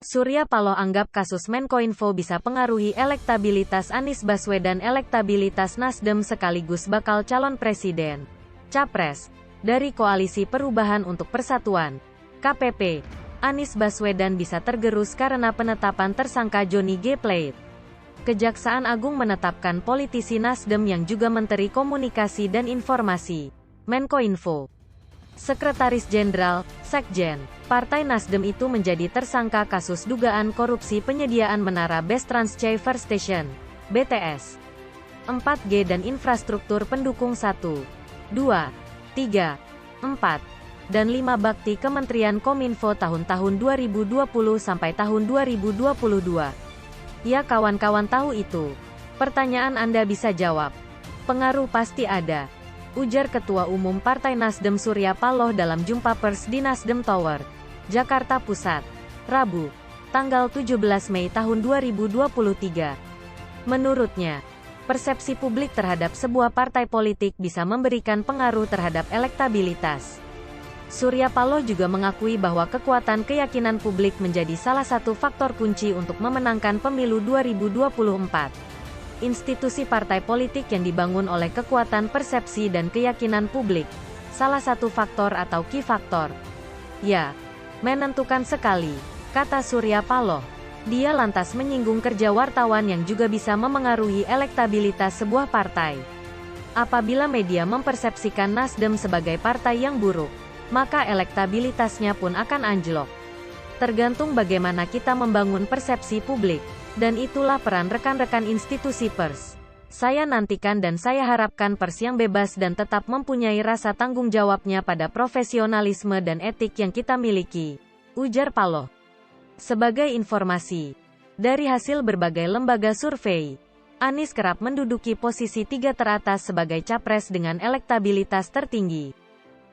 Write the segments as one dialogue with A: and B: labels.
A: Surya Paloh anggap kasus Menkominfo bisa pengaruhi elektabilitas Anies Baswedan. Elektabilitas Nasdem sekaligus bakal calon presiden, capres, dari Koalisi Perubahan untuk Persatuan, KPP, Anies Baswedan bisa tergerus karena penetapan tersangka Johnny G. Plate. Kejaksaan Agung menetapkan politisi Nasdem yang juga Menteri Komunikasi dan Informasi, Menkominfo, Sekretaris Jenderal, Sekjen, Partai Nasdem itu menjadi tersangka kasus dugaan korupsi penyediaan menara Base Transceiver Station, BTS, 4G dan infrastruktur pendukung 1, 2, 3, 4, dan 5 bakti Kementerian Kominfo tahun-tahun 2020 sampai tahun 2022. Ya kawan-kawan tahu itu. Pertanyaan Anda bisa jawab. Pengaruh pasti ada, ujar Ketua Umum Partai Nasdem Surya Paloh dalam jumpa pers di Nasdem Tower, Jakarta Pusat, Rabu, tanggal 17 Mei tahun 2023. Menurutnya, persepsi publik terhadap sebuah partai politik bisa memberikan pengaruh terhadap elektabilitas. Surya Paloh juga mengakui bahwa kekuatan keyakinan publik menjadi salah satu faktor kunci untuk memenangkan pemilu 2024. Institusi partai politik yang dibangun oleh kekuatan persepsi dan keyakinan publik, salah satu faktor atau key faktor. Ya, menentukan sekali, kata Surya Paloh. Dia lantas menyinggung kerja wartawan yang juga bisa memengaruhi elektabilitas sebuah partai. Apabila media mempersepsikan Nasdem sebagai partai yang buruk, maka elektabilitasnya pun akan anjlok. Tergantung bagaimana kita membangun persepsi publik. Dan itulah peran rekan-rekan institusi pers. Saya nantikan dan saya harapkan pers yang bebas dan tetap mempunyai rasa tanggung jawabnya pada profesionalisme dan etik yang kita miliki, ujar Paloh. Sebagai informasi, dari hasil berbagai lembaga survei, Anies kerap menduduki posisi 3 teratas sebagai capres dengan elektabilitas tertinggi.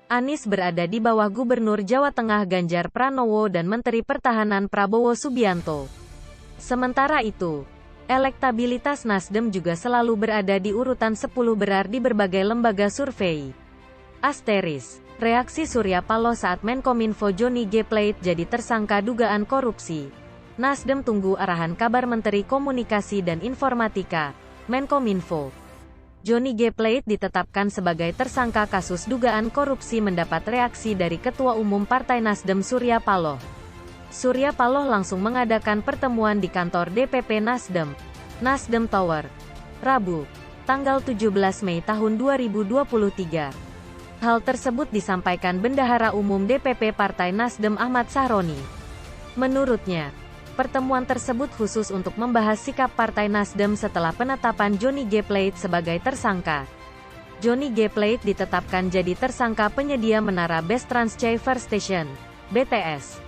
A: Anies berada di bawah Gubernur Jawa Tengah Ganjar Pranowo dan Menteri Pertahanan Prabowo Subianto. Sementara itu, elektabilitas Nasdem juga selalu berada di urutan 10 besar di berbagai lembaga survei. Asteris, reaksi Surya Paloh saat Menkominfo Johnny G. Plate jadi tersangka dugaan korupsi. Nasdem tunggu arahan kabar Menteri Komunikasi dan Informatika, Menkominfo. Johnny G. Plate ditetapkan sebagai tersangka kasus dugaan korupsi mendapat reaksi dari Ketua Umum Partai Nasdem Surya Paloh. Surya Paloh langsung mengadakan pertemuan di kantor DPP Nasdem, Nasdem Tower, Rabu, tanggal 17 Mei tahun 2023. Hal tersebut disampaikan Bendahara Umum DPP Partai Nasdem Ahmad Sahroni. Menurutnya, pertemuan tersebut khusus untuk membahas sikap Partai Nasdem setelah penetapan Johnny G. Plate sebagai tersangka. Johnny G. Plate ditetapkan jadi tersangka penyedia menara Base Transceiver Station, BTS,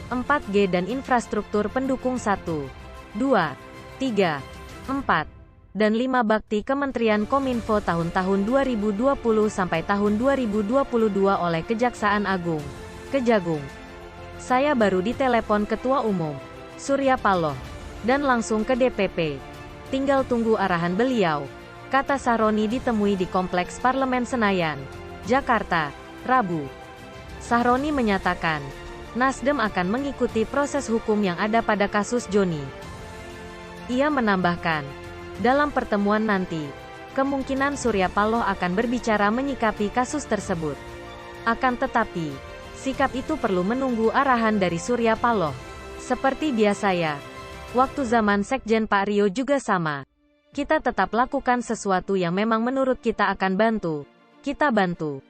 A: 4G dan infrastruktur pendukung 1, 2, 3, 4, dan 5 bakti Kementerian Kominfo tahun-tahun 2020 sampai tahun 2022 oleh Kejaksaan Agung, Kejagung. Saya baru ditelepon Ketua Umum, Surya Paloh, dan langsung ke DPP. Tinggal tunggu arahan beliau, kata Sahroni ditemui di Kompleks Parlemen Senayan, Jakarta, Rabu. Sahroni menyatakan, Nasdem akan mengikuti proses hukum yang ada pada kasus Johnny. Ia menambahkan, dalam pertemuan nanti, kemungkinan Surya Paloh akan berbicara menyikapi kasus tersebut. Akan tetapi, sikap itu perlu menunggu arahan dari Surya Paloh. Seperti biasa ya, waktu zaman Sekjen Pak Rio juga sama. Kita tetap lakukan sesuatu yang memang menurut kita akan bantu. Kita bantu.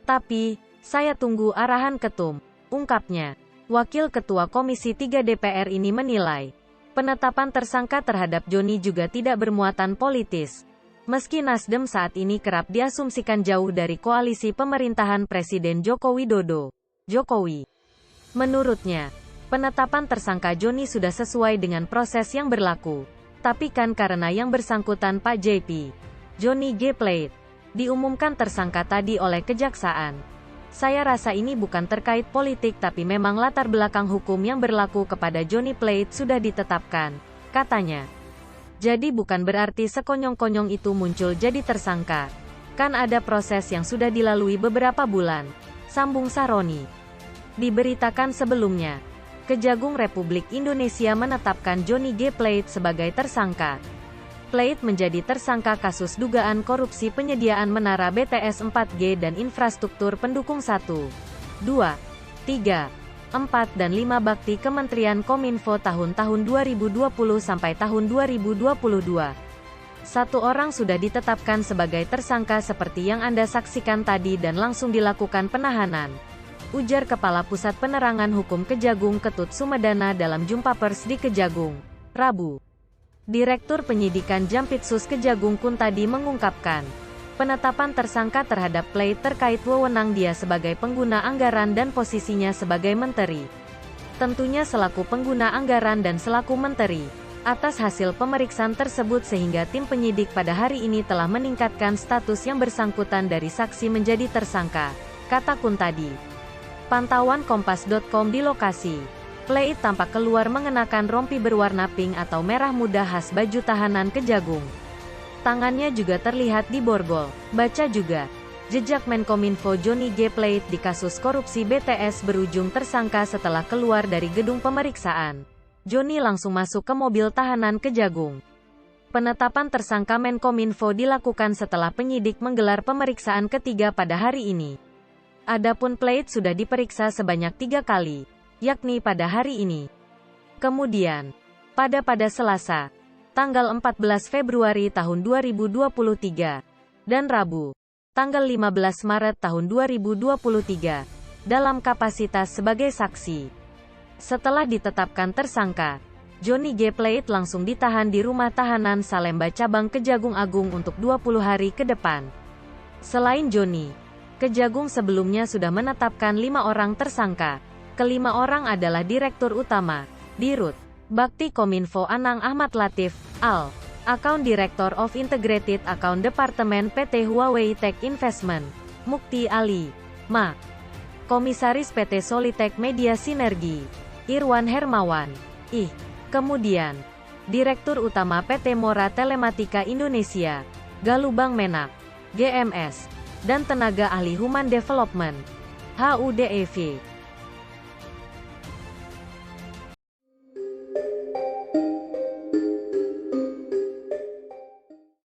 A: Tapi, saya tunggu arahan ketum, ungkapnya. Wakil Ketua Komisi 3 DPR ini menilai, penetapan tersangka terhadap Johnny juga tidak bermuatan politis. Meski Nasdem saat ini kerap diasumsikan jauh dari koalisi pemerintahan Presiden Joko Widodo, Jokowi. Menurutnya, penetapan tersangka Johnny sudah sesuai dengan proses yang berlaku. Tapi kan karena yang bersangkutan Pak JP, Johnny G. Plate, diumumkan tersangka tadi oleh Kejaksaan. Saya rasa ini bukan terkait politik tapi memang latar belakang hukum yang berlaku kepada Johnny Plate sudah ditetapkan, katanya. Jadi bukan berarti sekonyong-konyong itu muncul jadi tersangka. Kan ada proses yang sudah dilalui beberapa bulan, sambung Sahroni. Diberitakan sebelumnya, Kejagung Republik Indonesia menetapkan Johnny G. Plate sebagai tersangka. Plate menjadi tersangka kasus dugaan korupsi penyediaan menara BTS 4G dan infrastruktur pendukung 1, 2, 3, 4 dan 5 bakti Kementerian Kominfo tahun-tahun 2020 sampai tahun 2022. Satu orang sudah ditetapkan sebagai tersangka seperti yang Anda saksikan tadi dan langsung dilakukan penahanan, ujar Kepala Pusat Penerangan Hukum Kejagung Ketut Sumedana dalam jumpa pers di Kejagung, Rabu. Direktur Penyidikan Jampitsus Kejagung Kuntadi mengungkapkan, penetapan tersangka terhadap Plate terkait wewenang dia sebagai pengguna anggaran dan posisinya sebagai menteri. Tentunya selaku pengguna anggaran dan selaku menteri. Atas hasil pemeriksaan tersebut sehingga tim penyidik pada hari ini telah meningkatkan status yang bersangkutan dari saksi menjadi tersangka, kata Kuntadi. Pantauan Kompas.com di lokasi. Plate tampak keluar mengenakan rompi berwarna pink atau merah muda khas baju tahanan Kejagung. Tangannya juga terlihat di borgol. Baca juga. Jejak Menkominfo Johnny G. Plate di kasus korupsi BTS berujung tersangka setelah keluar dari gedung pemeriksaan. Johnny langsung masuk ke mobil tahanan Kejagung. Penetapan tersangka Menkominfo dilakukan setelah penyidik menggelar pemeriksaan ketiga pada hari ini. Adapun Plate sudah diperiksa sebanyak 3 kali, yakni pada hari ini. Kemudian, pada Selasa, tanggal 14 Februari tahun 2023, dan Rabu, tanggal 15 Maret tahun 2023, dalam kapasitas sebagai saksi. Setelah ditetapkan tersangka, Johnny G. Plate langsung ditahan di rumah tahanan Salemba Cabang Kejagung Agung untuk 20 hari ke depan. Selain Johnny, Kejagung sebelumnya sudah menetapkan 5 orang tersangka. Kelima orang adalah Direktur Utama, Dirut, Bakti Kominfo Anang Ahmad Latif, AL, Account Director of Integrated Account Department PT Huawei Tech Investment, Mukti Ali, Ma, Komisaris PT Solitek Media Sinergi, Irwan Hermawan, I. Kemudian, Direktur Utama PT Mora Telematika Indonesia, Galubang Menak, GMS, dan Tenaga Ahli Human Development, HUDEV.